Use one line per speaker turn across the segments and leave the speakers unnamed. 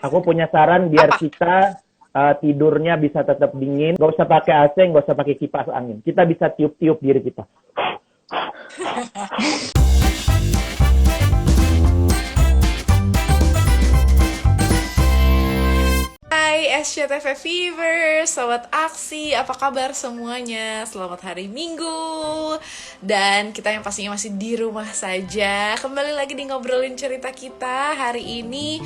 Aku punya saran biar
Apa?
kita tidurnya bisa tetap dingin. Gak usah pakai AC, gak usah pakai kipas angin. Kita bisa tiup-tiup diri kita.
Hai SCTV Fever, Sobat Aksi, apa kabar semuanya? Selamat hari Minggu. Dan kita yang pastinya masih di rumah saja. Kembali lagi di ngobrolin cerita kita. Hari ini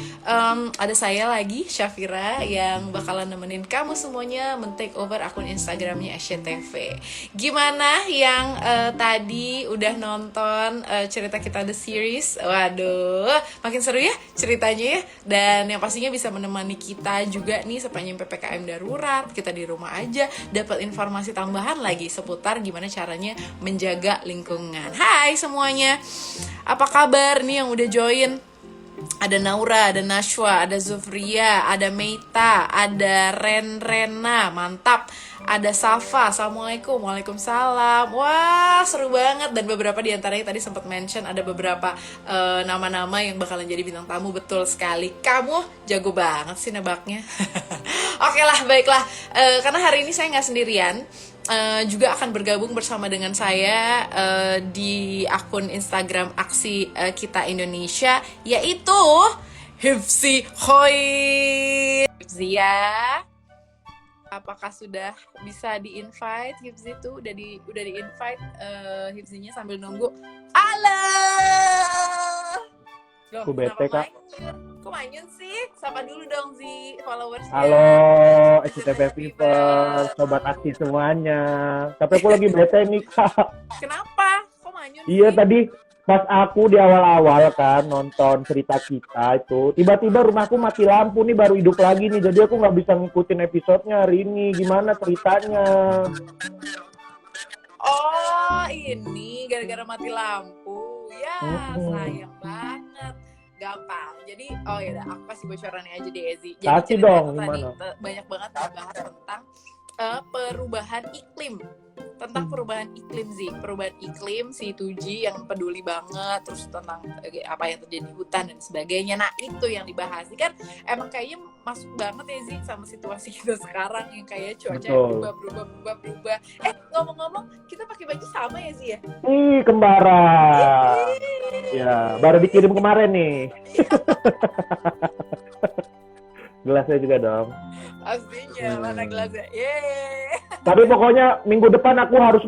ada saya lagi, Syafira, yang bakalan nemenin kamu semuanya men-take over akun Instagramnya SCTV. Gimana yang tadi udah nonton cerita kita The Series? Waduh, makin seru ya ceritanya ya. Dan yang pastinya bisa menemani kita juga nih sepanjang PPKM darurat, kita di rumah aja, dapat informasi tambahan lagi seputar gimana caranya menjaga lingkungan. Hai semuanya, apa kabar nih yang udah join? Ada Naura, ada Nashwa, ada Zufria, ada Meita, ada Rena, mantap. Ada Safa, Assalamualaikum, Waalaikumsalam. Wah, seru banget. Dan beberapa di antaranya tadi sempat mention ada beberapa nama-nama yang bakalan jadi bintang tamu. Betul sekali. Kamu jago banget sih nebaknya. Oke lah, baiklah. Karena hari ini saya nggak sendirian. Juga akan bergabung bersama dengan saya di akun Instagram Aksi Kita Indonesia, yaitu Hifzi Khoir. Hifzi ya, apakah sudah bisa di-invite? Hifzi tuh udah di-invite. Hifzinya sambil nunggu. Halo. Loh,
Aku bete, Kak.
Kok manyun sih? Sapa dulu dong Zi, followersnya.
Halo, SCTV People, Sobat Aksi semuanya. Tapi aku lagi bete nih, Kak.
Kenapa? Kok manyun
Iya,
sih?
tadi pas aku di awal-awal kan nonton cerita kita itu, tiba-tiba rumahku mati lampu nih, baru hidup lagi nih. Jadi aku nggak bisa ngikutin episodenya hari ini. Gimana ceritanya?
Oh, ini gara-gara mati lampu. Ya, sayang banget. Gampang. Jadi, oh ya udah, aku kasih bocorannya aja deh, Ezi. Jadi
Kasih
cerita
dong,
itu tadi
gimana?
banyak banget ngebahas tentang perubahan iklim. Tentang perubahan iklim sih, perubahan iklim si 2G yang peduli banget, terus tentang apa yang terjadi di hutan dan sebagainya. Nah itu yang dibahas kan, emang kayaknya masuk banget ya Zi sama situasi kita sekarang yang kayak cuaca berubah. Ngomong-ngomong, kita pakai baju sama ya Zi ya?
Ih, kembaran. Ya, baru dikirim kemarin nih. Gelasnya juga dong.
Pastinya, mana gelasnya? Yeay.
Tapi pokoknya minggu depan aku harus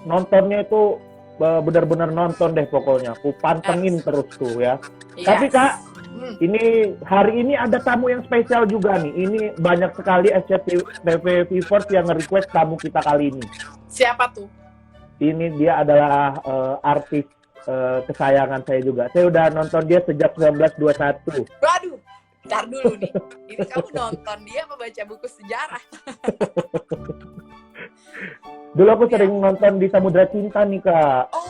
nontonnya itu benar-benar nonton deh pokoknya. Aku pantengin terus tuh ya.
Yes.
Tapi Kak, ini hari ini ada tamu yang spesial juga nih. Ini banyak sekali SCTV viewers yang nge-request tamu kita kali ini.
Siapa tuh?
Ini dia adalah artis kesayangan saya juga. Saya udah nonton dia sejak 1921.
Waduh, ntar dulu nih. Ini kamu nonton dia apa baca buku sejarah?
Dulu aku sering nonton di Samudra Cinta nih, Kak.
Oh,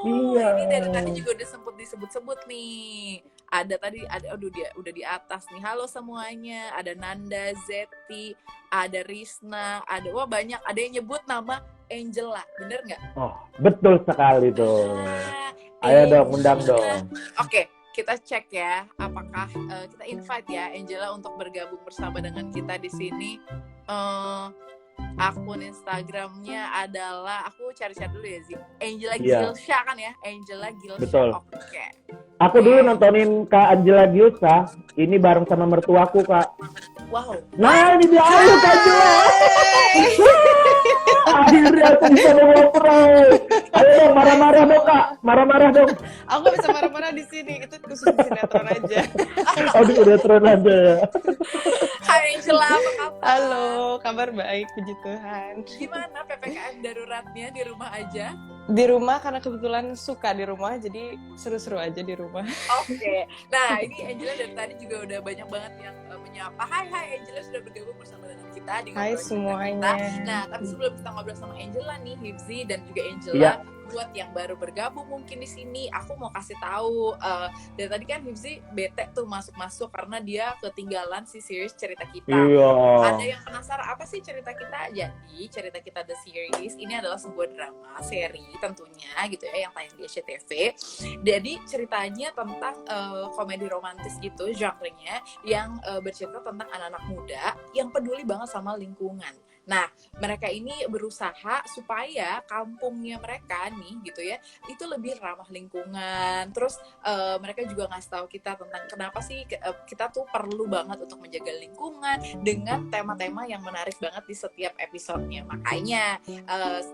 iya.
Ini dari tadi juga udah sempet disebut-sebut nih. Aduh dia udah di atas nih. Halo semuanya. Ada Nanda, Zeti, ada Risna, wah banyak. Ada yang nyebut nama Angela, bener nggak?
Oh, betul sekali tuh. Ayo dong, undang dong.
Oke, kita cek ya. Apakah kita invite ya Angela untuk bergabung bersama dengan kita di sini. Akun Instagramnya adalah, aku cari-cari dulu ya Zi. Angela Gilsha kan ya? Angela Gilsha.
Betul.
Oke.
Aku dulu nontonin Kak Angela Gilsha, ini bareng sama mertuaku, Kak.
Wow.
Nah, ini dia ayo Kak Angela. Akhirnya aku bisa ngobrol. Ayo dong, marah-marah dong Kak. Marah-marah dong.
Aku gak bisa marah-marah di sini. Itu khusus di sinetron aja.
Oh, di sinetron aja.
Hai Angela, apa kabar?
Halo, kabar baik, puji Tuhan.
Gimana PPKM daruratnya di rumah aja?
Di rumah karena kebetulan suka di rumah, jadi seru-seru aja di rumah.
Oke. Nah, ini Angela dari tadi juga udah banyak banget yang menyapa. Hai Angela sudah bergabung bersama dengan kita di
Hai
Ngobrol
semuanya.
Kita. Nah, tapi sebelum kita ngobrol sama Angela nih, Hifzi dan juga Angela,
Iya.
buat yang baru bergabung mungkin di sini, aku mau kasih tahu. Dan tadi kan Hibzi bete tuh masuk-masuk karena dia ketinggalan si series cerita kita.
Iya.
Ada yang penasaran apa sih cerita kita? Jadi cerita kita The Series ini adalah sebuah drama seri tentunya gitu ya yang tayang di SCTV. Jadi ceritanya tentang komedi romantis gitu genrenya yang bercerita tentang anak-anak muda yang peduli banget sama lingkungan. Nah, mereka ini berusaha supaya kampungnya mereka nih gitu ya, itu lebih ramah lingkungan. Terus mereka juga ngasih tahu kita tentang kenapa sih kita tuh perlu banget untuk menjaga lingkungan dengan tema-tema yang menarik banget di setiap episodenya. Makanya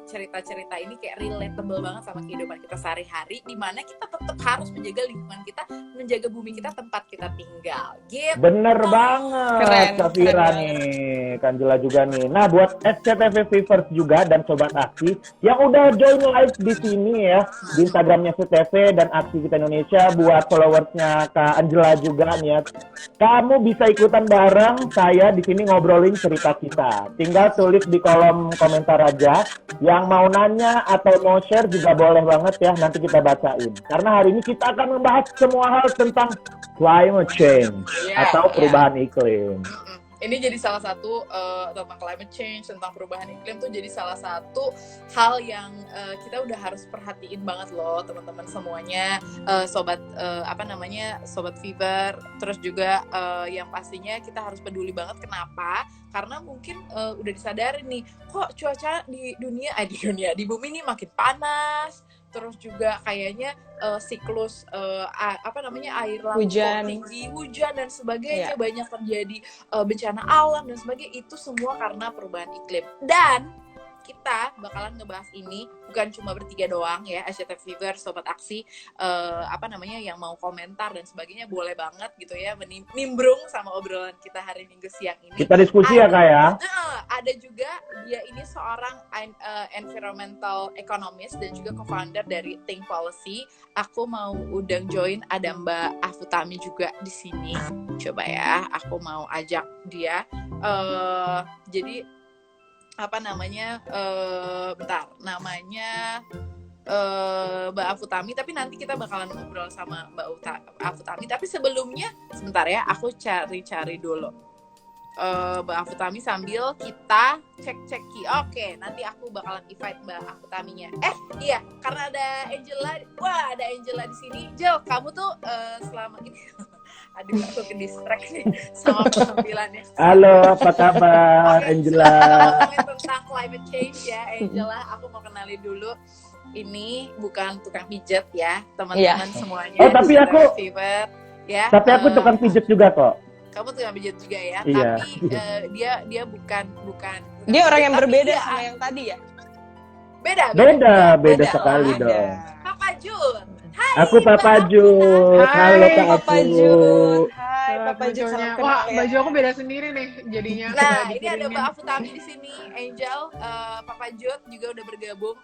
cerita-cerita ini kayak relatable banget sama kehidupan kita sehari-hari, di mana kita tetap harus menjaga lingkungan kita, menjaga bumi kita, tempat kita tinggal. Gitu.
Bener banget,
Keren,
Safira
keren
nih, Kanjela juga nih. Nah, buat SCTV Viewers juga dan Sobat Aksi yang udah join live di sini ya, di Instagramnya SCTV dan Aksi Kita Indonesia, buat followersnya Kak Angela juga nih ya. Kamu bisa ikutan bareng saya di sini ngobrolin cerita kita. Tinggal tulis di kolom komentar aja. Yang mau nanya atau mau share juga boleh banget ya, nanti kita bacain. Karena hari ini kita akan membahas semua hal tentang climate change atau perubahan iklim.
Ini jadi salah satu tentang climate change, tentang perubahan iklim tuh jadi salah satu hal yang kita udah harus perhatiin banget loh teman-teman semuanya, sobat sobat Fever. Terus juga yang pastinya kita harus peduli banget. Kenapa? Karena mungkin udah disadari nih, kok cuaca di bumi ini makin panas. Terus juga kayaknya siklus air laut tinggi, hujan dan sebagainya, banyak terjadi bencana alam dan sebagainya, itu semua karena perubahan iklim. Dan kita bakalan ngebahas ini bukan cuma bertiga doang ya, SCTV Fever, Sobat Aksi, yang mau komentar dan sebagainya boleh banget gitu ya, nimbrung sama obrolan kita hari Minggu siang ini.
Kita diskusi ya Kak ya.
Ada juga dia ini seorang environmental economist dan juga co-founder dari Think Policy. Aku mau undang join, ada Mbak Afutami juga di sini. Coba ya, aku mau ajak dia. Jadi Mbak Afutami, tapi nanti kita bakalan ngobrol sama Mbak Afutami. Tapi sebelumnya, sebentar ya, aku cari dulu Mbak Afutami sambil kita cek Oke, nanti aku bakalan invite Mbak Afutaminya. Iya, karena ada Angela. Wah, ada Angela di sini. Jel, kamu tuh selama ini aduh, aku ke distract nih sama penampilannya.
Halo, apa kabar Angela?
Ngomongin tentang climate change ya, Angela. Aku mau kenalin dulu. Ini bukan tukang pijet ya, teman-teman semuanya.
Oh, tapi aku
Fever, ya.
Tapi aku tukang pijet juga kok.
Kamu tukang pijet juga ya,
iya.
Tapi dia bukan
dia orang yang berbeda
dia,
sama yang tadi ya.
Beda
sekali dong.
Papa Jun. Hai,
aku Papa Jun. Halo Kak
Papa Jun. Hai Papa Jun.
Wah, baju aku beda sendiri nih jadinya.
Nah, ini ada Mbak Afutami di sini, Angel, Papa Jun juga udah bergabung.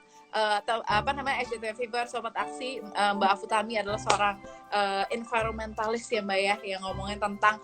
SCTV Fever, Sobat Aksi. Mbak Afutami adalah seorang environmentalis ya Mbak ya, yang ngomongin tentang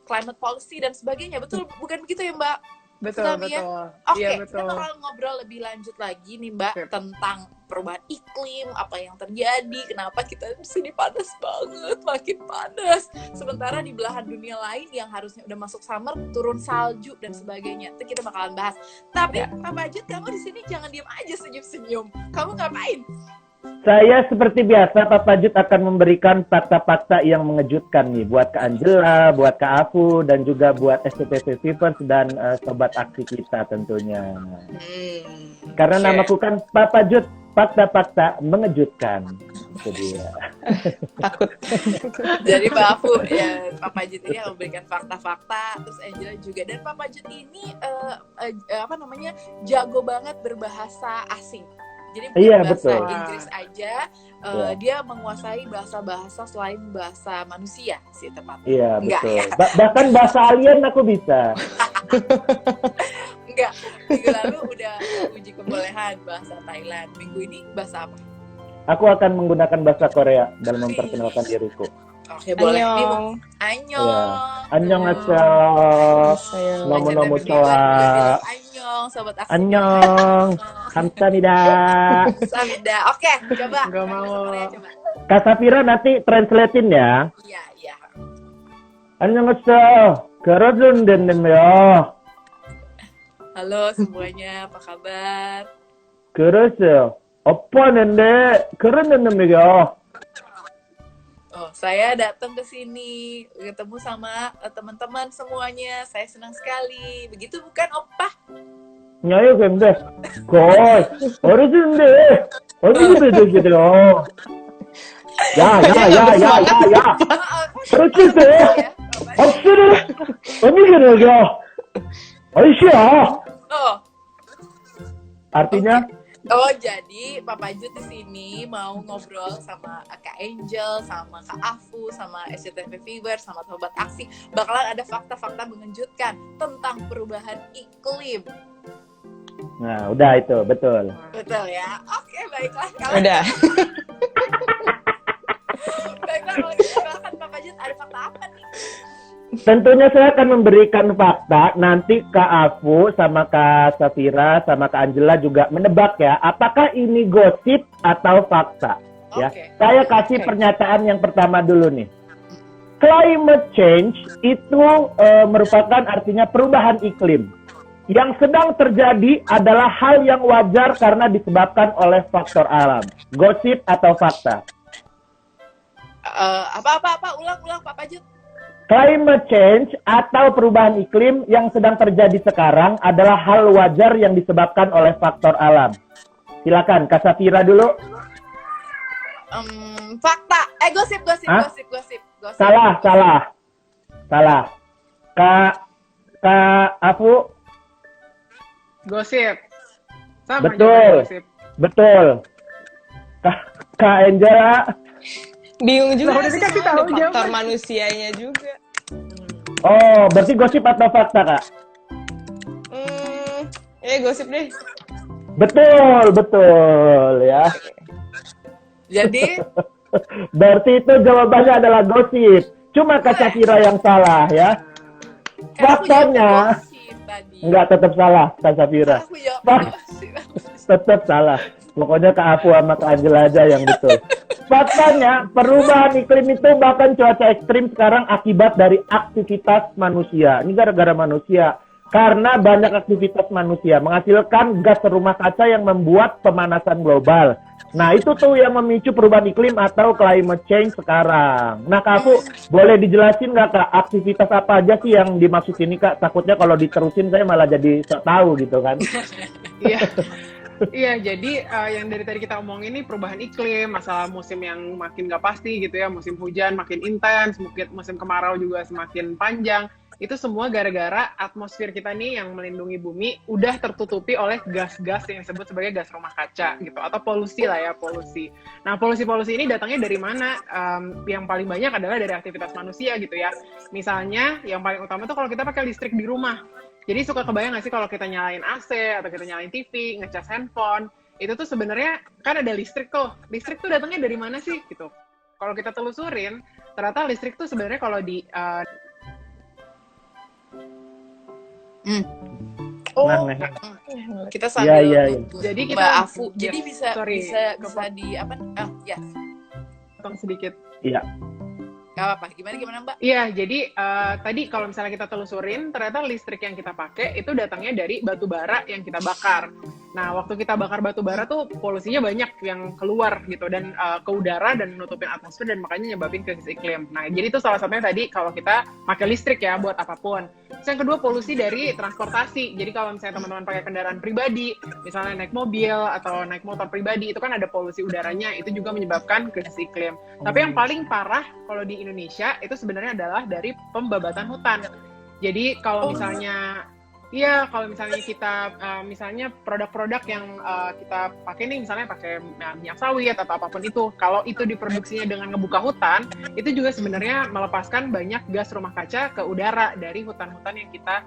climate policy dan sebagainya. Betul, bukan begitu ya Mbak?
Betul.
Ya? Oke,
iya,
kita bakal ngobrol lebih lanjut lagi nih Mbak tentang perubahan iklim, apa yang terjadi, kenapa kita di sini panas banget, makin panas. Sementara di belahan dunia lain yang harusnya udah masuk summer, turun salju dan sebagainya. Itu kita bakalan bahas. Tapi Papa Jut, kamu di sini jangan diam aja senyum-senyum. Kamu ngapain?
Saya seperti biasa, Papa Jut akan memberikan fakta-fakta yang mengejutkan nih buat Kak Angela, buat Kak Afu, dan juga buat SCTV Viewers dan Sobat Aksi kita tentunya. Karena namaku kan Papa Jut, fakta-fakta mengejutkan. Itu dia.
Takut.
Jadi Mbak Afu, ya, Papa Jut ini akan memberikan fakta-fakta, terus Angela juga. Dan Papa Jut ini jago banget berbahasa asing. Jadi bukan bahasa Inggris aja, dia menguasai bahasa-bahasa selain bahasa manusia sih tepatnya.
Iya,
enggak,
betul.
Ya?
Bahkan bahasa alien aku bisa.
Enggak, minggu lalu udah uji kebolehan bahasa Thailand. Minggu ini bahasa apa?
Aku akan menggunakan bahasa Korea dalam memperkenalkan diriku.
Oke, boleh.
Annyeong.
Annyeong. Annyeong. Nomu-nomu coa.
Annyeong. Annyeong, Sobat Aksi.
Annyeong. Kamsahamnida.
Samida. Oke, coba.
Nggak mau.
Korea, coba.
Kak Safira nanti translatein ya.
Iya, iya.
안녕하세요. 그러는데요.
Halo semuanya, apa kabar?
그러세요. 오빠는데 그러는데요.
Oh, saya datang ke sini ketemu sama teman-teman semuanya. Saya senang sekali. Begitu bukan, Opa?
야요 근데 거의 어르신인데 어떻게 되시죠? 야야야야야야. 어르신들 박수를 어떻게 되죠? 아이씨야.
Oh,
Artinya
oh jadi Papa Jut di sini mau ngobrol sama Kak Angel, sama Kak Afu, sama SCTV Fever, sama Sobat Aksi. Bakalan ada fakta-fakta mengejutkan tentang perubahan iklim.
nah udah itu betul.
Betul ya? Oke, baiklah. Kalau
Udah.
baiklah, kalau gitu silakan Papa Jut, ada fakta apa nih?
Tentunya saya akan memberikan fakta, nanti Kak Afu sama Kak Safira sama Kak Angela juga menebak ya, apakah ini gosip atau fakta. Ya,
Oke.
saya kasih
Oke.
pernyataan yang pertama dulu nih. Climate change itu merupakan artinya perubahan iklim. Yang sedang terjadi adalah hal yang wajar karena disebabkan oleh faktor alam. Gosip atau fakta?
Apa? Ulang Papa Jut.
Climate change atau perubahan iklim yang sedang terjadi sekarang adalah hal wajar yang disebabkan oleh faktor alam. Silakan, Kak Safira dulu.
Fakta. Gosip.
Hah?
Gosip.
Salah. Kak Afu,
Gosip. Sama
Betul.
juga gosip.
betul. Kak Angela,
Bingung juga
Lah, udah
sih,
dikasih
soalnya
tahu
ada faktor
jawaban.
manusianya juga.
oh berarti gosip atau fakta, Kak?
Gosip deh.
Betul ya.
Jadi,
Berarti itu jawabannya adalah gosip. Cuma Kak Safira yang salah ya.
kan aku jawab
Faktanya,
gosip tadi.
enggak, tetap salah Kak Safira.
Aku jawab
Fak-
gosip.
Tetap salah. Pokoknya Kak Afu sama Kak Angela aja yang betul. Faktanya, perubahan iklim itu bahkan cuaca ekstrim sekarang akibat dari aktivitas manusia. Ini gara-gara manusia. Karena banyak aktivitas manusia menghasilkan gas rumah kaca yang membuat pemanasan global. Nah, itu tuh yang memicu perubahan iklim atau climate change sekarang. Nah, Kak Afu, boleh dijelasin nggak, Kak, aktivitas apa aja sih yang dimaksud ini, Kak? Takutnya kalau diterusin saya malah jadi sok tahu gitu kan.
Iya. Iya, jadi yang dari tadi kita omongin ini perubahan iklim, masalah musim yang makin nggak pasti gitu ya, musim hujan makin intens, musim kemarau juga semakin panjang. Itu semua gara-gara atmosfer kita nih yang melindungi bumi udah tertutupi oleh gas-gas yang disebut sebagai gas rumah kaca gitu, atau polusi lah ya, polusi. Nah, polusi-polusi ini datangnya dari mana? Yang paling banyak adalah dari aktivitas manusia gitu ya. Misalnya, yang paling utama tuh kalau kita pakai listrik di rumah. Jadi suka kebayang nggak sih kalau kita nyalain AC atau kita nyalain TV, ngecas handphone, itu tuh sebenarnya kan ada listrik tuh. Listrik tuh datangnya dari mana sih gitu? Kalau kita telusurin, ternyata listrik tuh sebenarnya kalau di
Oh,
Nah.
kita sambil
Iya.
nunggu
Jadi kita-
Mbak Afu. Jadi
Yes,
bisa
sorry.
bisa di apa? Ya,
potong sedikit.
Iya.
nggak apa-apa. Gimana Mbak?
Iya, jadi tadi kalau misalnya kita telusurin, ternyata listrik yang kita pakai itu datangnya dari batu bara yang kita bakar. Nah, waktu kita bakar batu bara tuh polusinya banyak yang keluar gitu dan ke udara dan nutupin atmosfer dan makanya nyebabin krisis iklim. Nah, jadi itu salah satunya tadi kalau kita pakai listrik ya buat apapun. Terus yang kedua polusi dari transportasi. Jadi kalau misalnya teman-teman pakai kendaraan pribadi, misalnya naik mobil atau naik motor pribadi, itu kan ada polusi udaranya, itu juga menyebabkan krisis iklim. Tapi yang paling parah kalau di Indonesia itu sebenarnya adalah dari pembabatan hutan. Jadi kalau misalnya kalau misalnya kita misalnya produk-produk yang kita pakai nih, misalnya pakai minyak sawit atau apapun itu, kalau itu diproduksinya dengan ngebuka hutan, itu juga sebenarnya melepaskan banyak gas rumah kaca ke udara dari hutan-hutan yang kita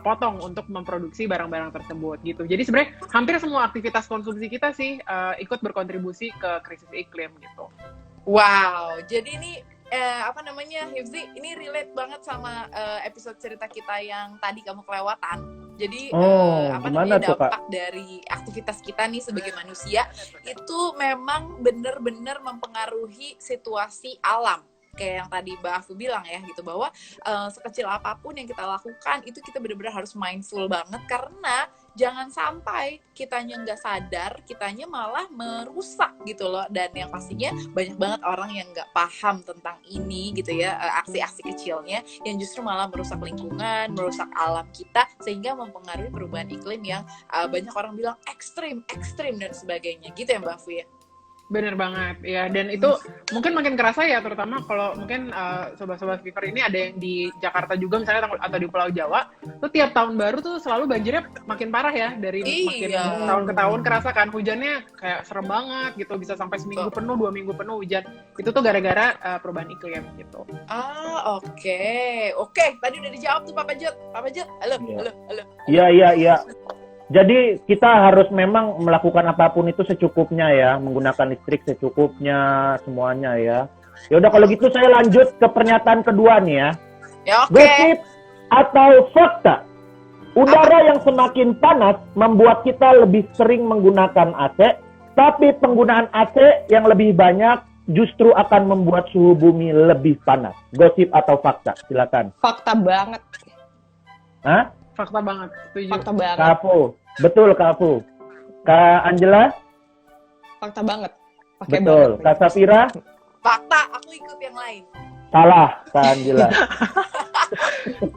potong untuk memproduksi barang-barang tersebut gitu. Jadi sebenarnya hampir semua aktivitas konsumsi kita sih ikut berkontribusi ke krisis iklim gitu.
Wow, jadi ini Hifzi, ini relate banget sama episode cerita kita yang tadi kamu kelewatan. Jadi apa
gimana
namanya,
tuh, Kak?
dampak dari aktivitas kita nih sebagai manusia itu memang benar-benar mempengaruhi situasi alam. Kayak yang tadi Mbak Afu bilang ya gitu, bahwa sekecil apapun yang kita lakukan itu kita benar-benar harus mindful banget, karena jangan sampai kitanya nggak sadar, kitanya malah merusak gitu loh. Dan yang pastinya banyak banget orang yang nggak paham tentang ini gitu ya, aksi-aksi kecilnya yang justru malah merusak lingkungan, merusak alam kita, sehingga mempengaruhi perubahan iklim yang banyak orang bilang ekstrim dan sebagainya gitu ya Mbak Afu ya.
Bener banget ya, dan itu mungkin makin kerasa ya, terutama kalau mungkin sobat-sobat Fever ini ada yang di Jakarta juga misalnya atau di Pulau Jawa, tuh tiap tahun baru tuh selalu banjirnya makin parah ya, dari makin tahun ke tahun kerasa kan, hujannya kayak serem banget gitu, bisa sampai seminggu penuh, 2 minggu penuh hujan. Itu tuh gara-gara perubahan iklim gitu.
Oke, tadi udah dijawab tuh Papa Jod, halo.
Iya. Jadi kita harus memang melakukan apapun itu secukupnya ya, menggunakan listrik secukupnya semuanya ya. Ya udah kalau gitu saya lanjut ke pernyataan kedua nih ya.
Ya oke.
Gosip atau fakta? Udara yang semakin panas membuat kita lebih sering menggunakan AC, tapi penggunaan AC yang lebih banyak justru akan membuat suhu bumi lebih panas. Gosip atau fakta? Silakan.
Fakta banget.
Hah?
Fakta banget, setuju.
Fakta banget.
Kak Afu. Betul Kak Afu. Kak Angela?
Fakta banget. Pakai
Betul.
banget.
Kak Safira?
Fakta, aku ikut yang lain.
Salah, Kak Angela.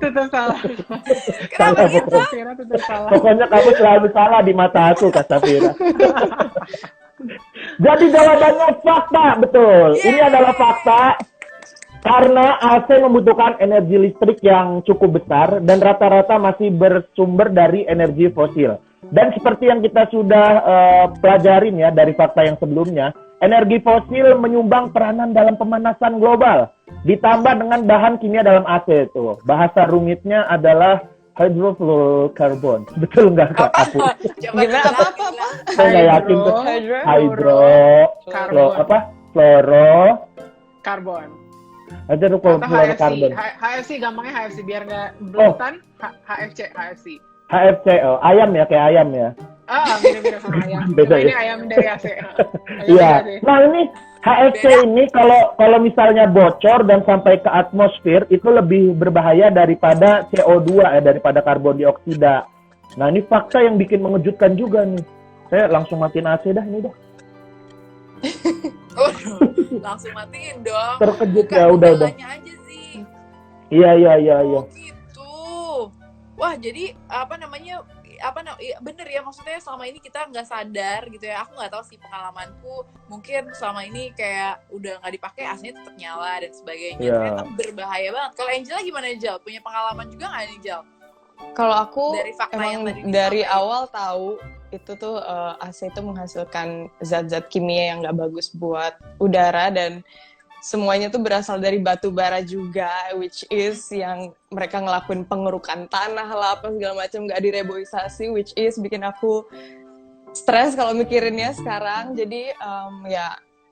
Tetap salah.
Kenapa gitu?
Kira tetap salah.
Pokoknya kamu selalu salah di mata aku, Kak Safira. Jadi jawabannya fakta, betul. Ini adalah fakta. Karena AC membutuhkan energi listrik yang cukup besar dan rata-rata masih bersumber dari energi fosil. Dan seperti yang kita sudah pelajarin ya dari fakta yang sebelumnya, energi fosil menyumbang peranan dalam pemanasan global. Ditambah dengan bahan kimia dalam AC itu. Bahasa rumitnya adalah hydrofluorocarbon. Betul nggak Kak Afu?
Gimana apa?
Saya nggak yakin tuh.
Karbon.
Ada
Atau
fluorokarbon.
HFC gampangnya HFC biar nggak belutan. HFC.
HFC, ayam ya, kayak ayam ya.
Mirip-mirip sama ayam.
Beda
Ini
ya?
ayam dari AC.
Iya. Nah ini HFC ini kalau misalnya bocor dan sampai ke atmosfer itu lebih berbahaya daripada CO2 daripada karbon dioksida. Nah ini fakta yang bikin mengejutkan juga nih. Saya langsung matiin AC dah ini dah.
Langsung matiin dong.
Terkejut
Bukan
ya udah.
gejalanya aja sih.
Iya.
Oh gitu. Wah jadi bener ya, maksudnya selama ini kita nggak sadar gitu ya. Aku nggak tahu sih, pengalamanku mungkin selama ini kayak udah nggak dipakai aslinya tetap nyala dan sebagainya. Ternyata berbahaya banget. Kalau Angela gimana Jal? Punya pengalaman juga nggak nih Jal?
Kalau aku
Dari fakta yang
emang
tadi
dari
disampaikan.
awal tahu itu tuh AC itu menghasilkan zat-zat kimia yang nggak bagus buat udara, dan semuanya tuh berasal dari batu bara juga, which is yang mereka ngelakuin pengerukan tanah lah apa segala macam, nggak direboisasi, which is bikin aku stres kalau mikirinnya sekarang. Jadi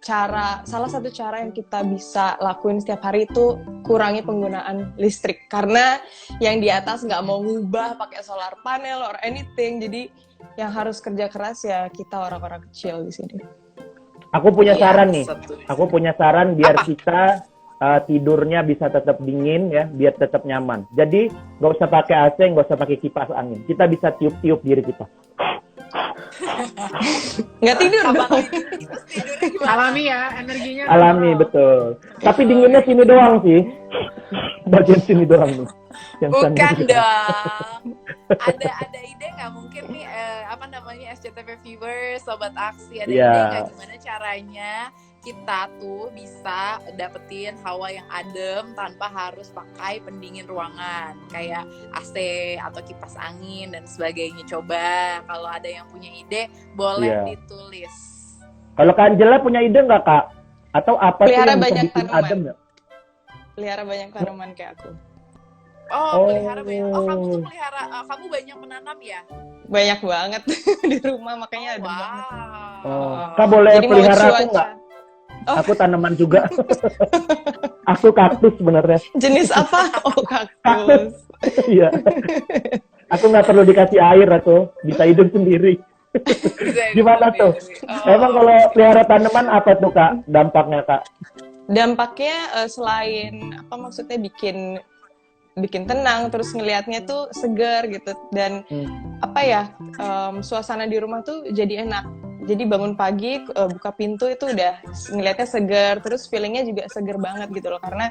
salah satu cara yang kita bisa lakuin setiap hari itu kurangi penggunaan listrik, karena yang di atas nggak mau ngubah pakai solar panel or anything. Jadi yang harus kerja keras ya kita orang-orang kecil di sini.
Aku punya saran nih.
Setuju.
Aku punya saran biar
Apa?
kita tidurnya bisa tetap dingin ya, biar tetap nyaman. Jadi nggak usah pakai AC, nggak usah pakai kipas angin. Kita bisa tiup-tiup diri kita.
Nggak tidur
Apa
dong.
tidurnya gimana?
Alami ya, energinya.
Alami, betul. Tapi dinginnya sini doang sih. Bagian sini doang nih. Yang sana
Bukan
juga.
dong. Ada ide nggak mungkin nih SCTV Viewers, Sobat Aksi, ada ide nggak gimana caranya kita tuh bisa dapetin hawa yang adem tanpa harus pakai pendingin ruangan kayak AC atau kipas angin dan sebagainya. Coba kalau ada yang punya ide boleh ditulis.
Kalau Kak Angela punya ide nggak Kak? Atau apa sih
Pelihara
yang bisa
banyak
bikin
tanaman.
adem ya?
Pelihara banyak tanaman kayak aku.
Pelihara banyak. Kamu tuh pelihara, kamu banyak menanam ya?
Banyak banget di rumah, makanya adem banget.
Kak boleh
Jadi mau
pelihara aku
cuaca.
nggak? Aku tanaman juga. Aku kaktus sebenarnya.
Jenis apa? Oh, kaktus.
Iya. Aku nggak perlu dikasih air atau bisa hidup sendiri. Gimana tuh? Emang kalau pelihara tanaman apa tuh Kak dampaknya Kak?
Dampaknya selain apa maksudnya bikin tenang, terus ngelihatnya tuh segar gitu, dan apa ya, suasana di rumah tuh jadi enak. Jadi bangun pagi buka pintu itu udah ngelihatnya segar, terus feelingnya juga segar banget gitu loh, karena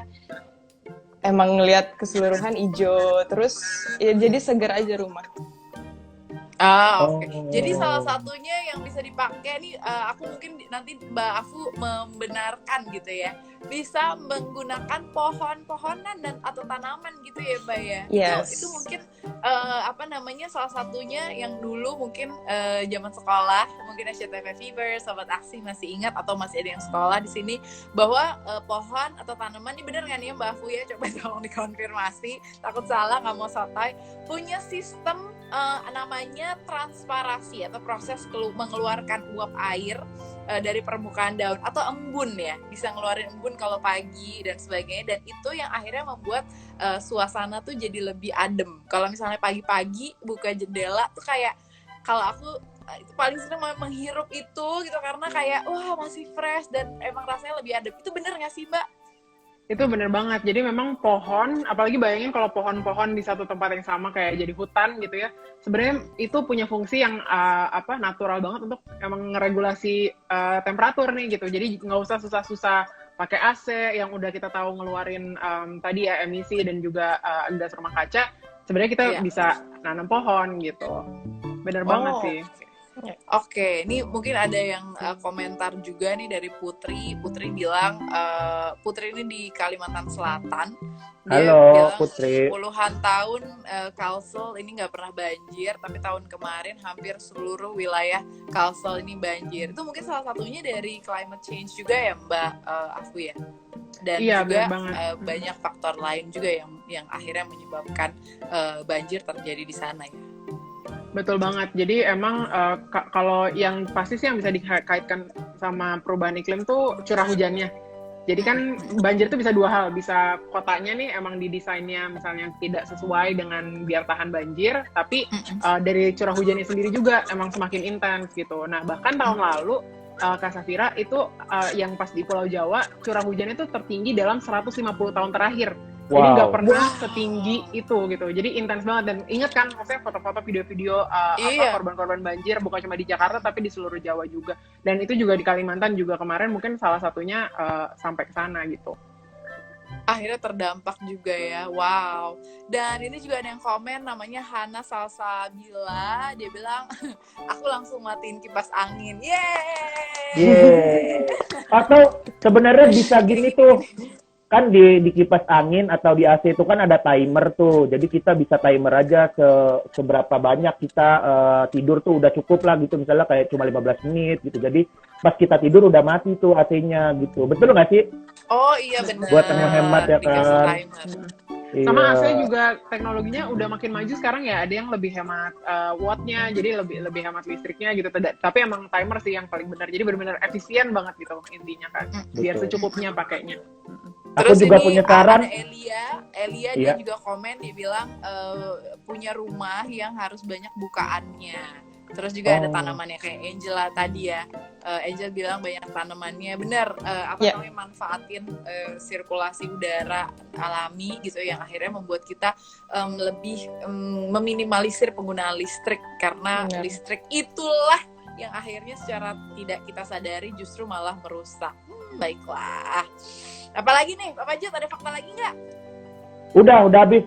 emang ngelihat keseluruhan hijau, terus ya jadi segar aja rumah.
Oke.
Oh.
Jadi salah satunya yang bisa dipakai nih, aku mungkin nanti Mbak Afu membenarkan gitu ya, bisa menggunakan pohon-pohonan dan atau tanaman gitu ya Mbak ya.
Yes.
Itu mungkin apa namanya, salah satunya yang dulu mungkin zaman sekolah, mungkin SCTV Fever, Sobat Aksi masih ingat atau masih ada yang sekolah di sini, bahwa pohon atau tanaman, ini benar nggak nih Mbak Afu ya? Coba tolong dikonfirmasi, takut salah, nggak mau sotoy. Punya sistem namanya transparasi atau proses mengeluarkan uap air dari permukaan daun atau embun ya, bisa ngeluarin embun kalau pagi dan sebagainya, dan itu yang akhirnya membuat suasana tuh jadi lebih adem. Kalau misalnya pagi-pagi buka jendela tuh kayak, kalau aku itu paling seneng menghirup itu gitu, karena kayak wah masih fresh dan emang rasanya lebih adem. Itu bener nggak sih Mbak?
Itu bener banget. Jadi memang pohon, apalagi bayangin kalau pohon-pohon di satu tempat yang sama kayak jadi hutan gitu ya. Sebenarnya itu punya fungsi yang natural banget untuk emang ngeregulasi temperatur nih gitu. Jadi nggak usah susah-susah pakai AC yang udah kita tahu ngeluarin tadi ya emisi dan juga gas rumah kaca. Sebenarnya kita bisa nanam pohon gitu. Bener banget sih.
Oke, ini mungkin ada yang komentar juga nih dari Putri. Putri bilang, Putri ini di Kalimantan Selatan. Dia
Halo
bilang,
Putri.
puluhan tahun Kalsel ini nggak pernah banjir, tapi tahun kemarin hampir seluruh wilayah Kalsel ini banjir. Itu mungkin salah satunya dari climate change juga ya Mbak Afu ya? Dan
Iya,
juga
banyak
faktor lain juga yang akhirnya menyebabkan banjir terjadi di sana ya.
Betul banget. Jadi emang kalau yang pasti sih yang bisa dikaitkan sama perubahan iklim tuh curah hujannya. Jadi kan banjir tuh bisa dua hal. Bisa kotanya nih emang didesainnya misalnya tidak sesuai dengan biar tahan banjir, tapi dari curah hujannya sendiri juga emang semakin intens gitu. Nah bahkan tahun lalu Kak Safira itu yang pas di Pulau Jawa curah hujannya tuh tertinggi dalam 150 tahun terakhir. Jadi nggak pernah setinggi itu gitu. Jadi intens banget. Dan ingat kan, maksudnya foto-foto, video-video korban-korban banjir bukan cuma di Jakarta tapi di seluruh Jawa juga. Dan itu juga di Kalimantan juga kemarin mungkin salah satunya sampai ke sana gitu.
Akhirnya terdampak juga ya. Wow. Dan ini juga ada yang komen namanya Hana Salsabila. Dia bilang, aku langsung matiin kipas angin. Yeay.
Atau sebenarnya bisa gini tuh. Kan di kipas angin atau di AC itu kan ada timer tuh. Jadi kita bisa timer aja seberapa banyak kita tidur tuh udah cukup lah gitu. Misalnya kayak cuma 15 menit gitu. Jadi pas kita tidur udah mati tuh AC-nya gitu. Betul nggak sih?
Oh iya benar.
Buat hemat ya kan.
Sama AC juga teknologinya udah makin maju sekarang ya. Ada yang lebih hemat watt-nya, jadi lebih hemat listriknya gitu. Tapi emang timer sih yang paling benar. Jadi benar-benar efisien banget gitu intinya kan. Biar secukupnya pakainya.
Aku
Terus
juga
ini
punya saran.
ada Elia dia juga komen, dia bilang punya rumah yang harus banyak bukaannya. Terus juga ada tanamannya kayak Angela tadi ya. Angel bilang banyak tanamannya, benar. Namanya manfaatin sirkulasi udara alami gitu, yang akhirnya membuat kita lebih meminimalisir penggunaan listrik, karena listrik itulah yang akhirnya secara tidak kita sadari justru malah merusak. Baiklah. Apalagi nih, Pak Jod, ada fakta lagi nggak?
Udah habis.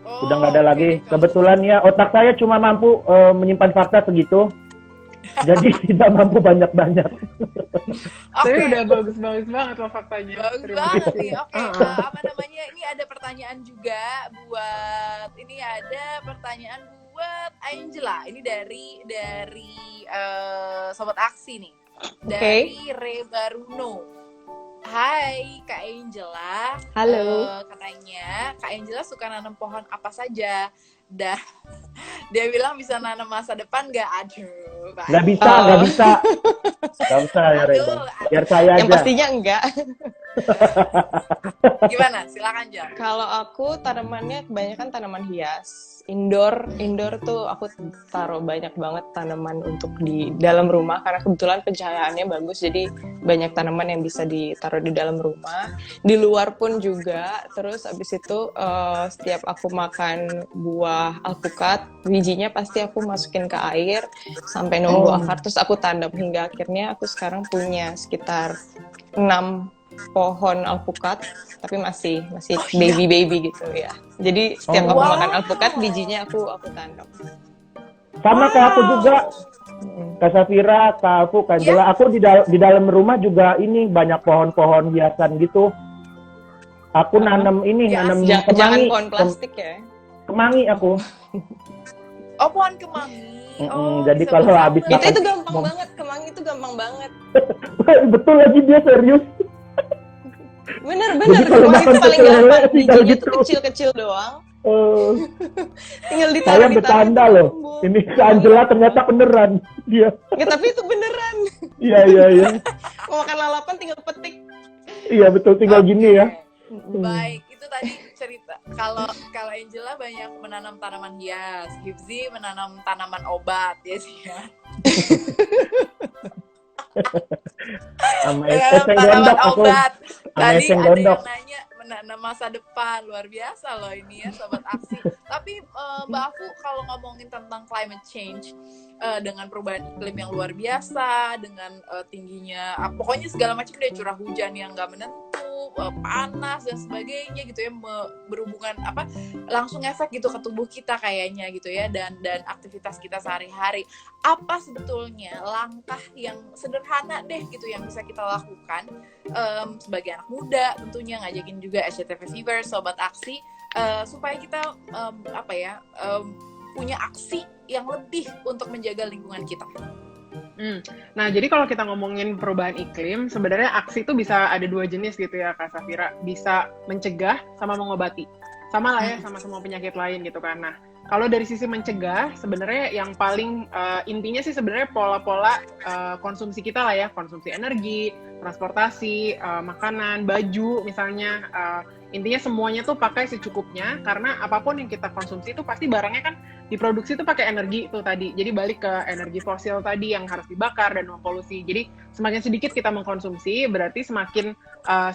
Udah nggak ada lagi. Kebetulan ya otak saya cuma mampu menyimpan fakta segitu. Jadi tidak mampu banyak-banyak.
Tapi udah bagus-bagus banget loh faktanya.
Bagus banget nih. Oke, apa namanya? Ini ada pertanyaan juga buat Angela. Ini dari Sobat Aksi nih. Dari Rebaruno. Hai Kak Angela.
Halo.
Katanya Kak Angela suka nanam pohon apa saja. Dia bilang bisa nanam masa depan nggak? Aduh.
Nggak bisa, nggak bisa. Nggak usah ya Reda. Biar saya
Yang
aja.
pastinya enggak.
Gimana? Silakan Jal.
Kalau aku tanamannya kebanyakan tanaman hias. Indoor tuh aku taruh banyak banget tanaman untuk di dalam rumah karena kebetulan pencahayaannya bagus, jadi banyak tanaman yang bisa ditaruh di dalam rumah. Di luar pun juga. Terus abis itu setiap aku makan buah alpukat, bijinya pasti aku masukin ke air sampai nunggu akar, terus aku tanam hingga akhirnya aku sekarang punya sekitar 6 pohon alpukat, tapi masih baby gitu ya. Jadi setiap aku makan alpukat, bijinya aku tanam.
Sama kayak aku juga. Kak Safira, Kak Afu, Kak Jela. Aku di dalam rumah juga ini banyak pohon-pohon hiasan gitu. Aku nanam ini, nanam
Jangan
kemangi.
pohon plastik ya.
Kemangi aku.
Oh, pohon kemangi.
Jadi
bisa
kalau
bersambut.
habis
Itu gampang banget, kemangi itu gampang banget.
Betul lagi, dia serius.
Bener,
Jadi kalau
kemangi
makan
itu paling
pecel lele,
gampang.
tinggal
Bijinya
gitu.
tuh kecil-kecil doang. Tinggal
Saya
ditaruh
bercanda loh. Ini Kak Angela ternyata beneran. Dia.
Ya, tapi itu beneran.
Iya.
Mau makan lalapan tinggal petik.
Iya betul, tinggal gini ya.
Baik, itu tadi cerita. Kalau Angela banyak menanam tanaman hias, Hifzi menanam tanaman obat ya sih ya.
Sama
Menanam
eseng
tanaman
gondok aku.
obat.
Sama
Tadi
eseng
ada
gondok.
yang nanya menanam masa depan, luar biasa loh ini ya Sobat Aksi. Tapi Mbak Afu, kalau ngomongin tentang climate change, dengan perubahan iklim yang luar biasa, dengan tingginya, pokoknya segala macam deh, curah hujan yang nggak menentu, panas dan sebagainya gitu ya, berhubungan langsung efek gitu ke tubuh kita kayaknya gitu ya, dan aktivitas kita sehari-hari. Apa sebetulnya langkah yang sederhana deh gitu yang bisa kita lakukan sebagai anak muda, tentunya ngajakin juga SCTV Fever, Sobat Aksi, supaya kita punya aksi yang lebih untuk menjaga lingkungan kita.
Nah, jadi kalau kita ngomongin perubahan iklim, sebenarnya aksi itu bisa ada 2 jenis gitu ya, Kak Safira. Bisa mencegah sama mengobati. Sama lah ya, sama semua penyakit lain gitu kan. Nah, kalau dari sisi mencegah, sebenarnya yang paling intinya sih sebenarnya pola-pola konsumsi kita lah ya. Konsumsi energi, transportasi, makanan, baju misalnya. Intinya semuanya tuh pakai secukupnya, karena apapun yang kita konsumsi itu pasti barangnya kan diproduksi tuh pakai energi tuh tadi. Jadi balik ke energi fosil tadi yang harus dibakar dan mempolusi. Jadi semakin sedikit kita mengkonsumsi, berarti semakin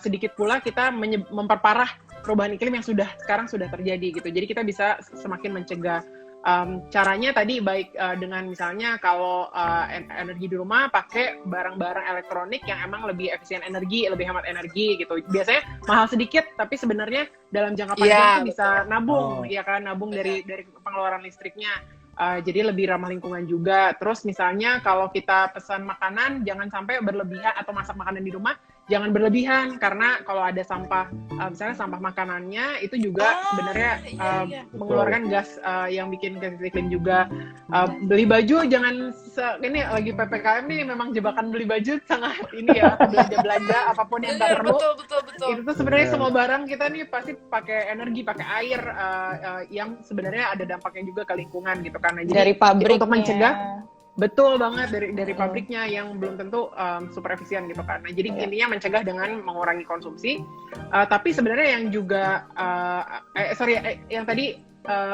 sedikit pula kita memperparah perubahan iklim yang sekarang sudah terjadi gitu. Jadi kita bisa semakin mencegah. Caranya tadi baik dengan misalnya kalau energi di rumah pakai barang-barang elektronik yang emang lebih efisien energi, lebih hemat energi gitu. Biasanya mahal sedikit, tapi sebenarnya dalam jangka panjang itu bisa nabung, ya kan, nabung dari pengeluaran listriknya. Jadi lebih ramah lingkungan juga. Terus misalnya kalau kita pesan makanan, jangan sampai berlebihan, atau masak makanan di rumah jangan berlebihan, karena kalau ada sampah, misalnya sampah makanannya itu juga sebenarnya mengeluarkan gas yang bikin krisis iklim juga. Beli baju jangan ini lagi PPKM nih, memang jebakan beli baju sangat ini ya, belanja apapun yang nggak perlu.
Betul.
Itu tuh sebenarnya semua barang kita nih pasti pakai energi, pakai air yang sebenarnya ada dampaknya juga ke lingkungan gitu kan. Nah, jadi
Dari pabriknya.
untuk mencegah, betul banget, dari pabriknya yang belum tentu super efisien gitu kan. Nah, jadi intinya mencegah dengan mengurangi konsumsi. Tapi sebenarnya yang juga yang tadi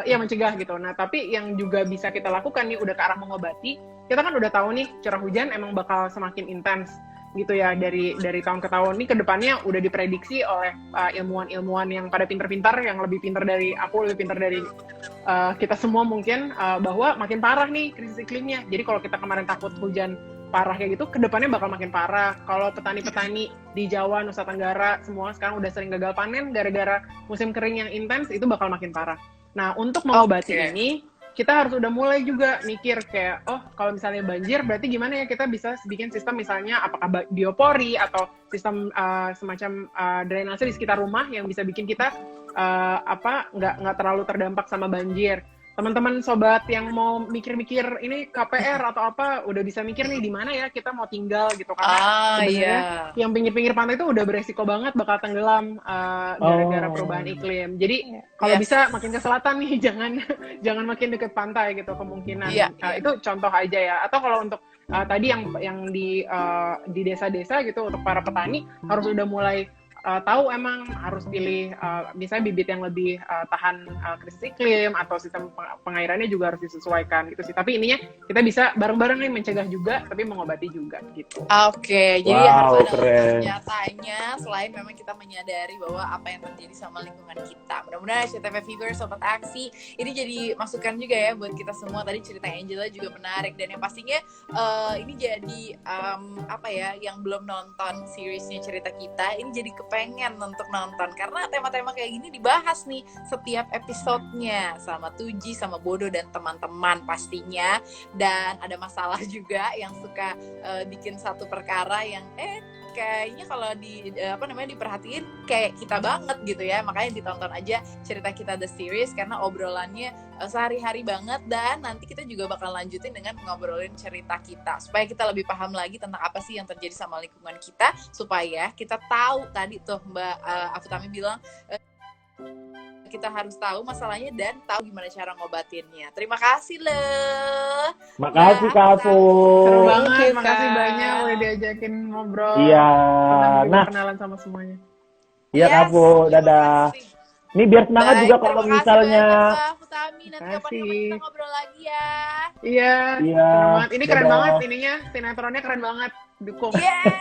mencegah gitu. Nah, tapi yang juga bisa kita lakukan nih udah ke arah mengobati. Kita kan udah tahu nih curah hujan emang bakal semakin intens gitu ya dari tahun ke tahun. Ini kedepannya udah diprediksi oleh ilmuwan-ilmuwan yang pada pintar-pintar, yang lebih pintar dari aku, lebih pintar dari kita semua mungkin, bahwa makin parah nih krisis iklimnya. Jadi kalau kita kemarin takut hujan parah kayak gitu, kedepannya bakal makin parah. Kalau petani-petani di Jawa, Nusa Tenggara, semua sekarang udah sering gagal panen gara-gara musim kering yang intens, itu bakal makin parah. Nah, untuk mengobati ini, kita harus udah mulai juga mikir kayak, kalau misalnya banjir, berarti gimana ya kita bisa bikin sistem misalnya apakah biopori atau sistem semacam drainase di sekitar rumah yang bisa bikin kita nggak terlalu terdampak sama banjir. teman-teman sobat yang mau mikir-mikir ini KPR atau apa, udah bisa mikir nih di mana ya kita mau tinggal gitu, karena sebenarnya yang pinggir-pinggir pantai itu udah beresiko banget bakal tenggelam gara-gara perubahan iklim. Jadi kalau bisa makin ke selatan nih, jangan makin deket pantai gitu kemungkinan. Itu contoh aja ya. Atau kalau untuk tadi yang di desa-desa gitu, untuk para petani harus udah mulai tahu emang harus pilih misalnya bibit yang lebih tahan krisis iklim, atau sistem pengairannya juga harus disesuaikan gitu sih. Tapi ininya kita bisa bareng-bareng nih mencegah juga tapi mengobati juga gitu.
Oke, jadi harus ada nyatanya selain memang kita menyadari bahwa apa yang terjadi sama lingkungan kita. Mudah-mudahan SCTV Viewers, Sobat Aksi, ini jadi masukan juga ya buat kita semua. Tadi cerita Angela juga menarik, dan yang pastinya ini jadi apa ya, yang belum nonton seriesnya cerita kita, ini jadi pengen untuk nonton, karena tema-tema kayak gini dibahas nih setiap episodenya sama Tuji, sama Bodo dan teman-teman pastinya. Dan ada masalah juga yang suka bikin satu perkara yang kayaknya kalau diperhatiin kayak kita banget gitu ya. Makanya ditonton aja cerita kita The Series, karena obrolannya sehari-hari banget, dan nanti kita juga bakal lanjutin dengan ngobrolin cerita kita supaya kita lebih paham lagi tentang apa sih yang terjadi sama lingkungan kita, supaya kita tahu, tadi tuh Mbak Afutami bilang kita harus tahu masalahnya dan tahu gimana cara ngobatinnya. Terima kasih loh.
Makasih Kak Afu.
Seru banget, makasih banyak udah diajakin ngobrol.
Iya.
Nah, kenalan sama semuanya.
Iya Kak Afu, dadah. Ini biar semangat juga kalau misalnya.
Nanti kapan-kapan kita ngobrol lagi ya.
Iya. Ini keren banget ininya, sinetronnya keren banget. Dukung.
Yes.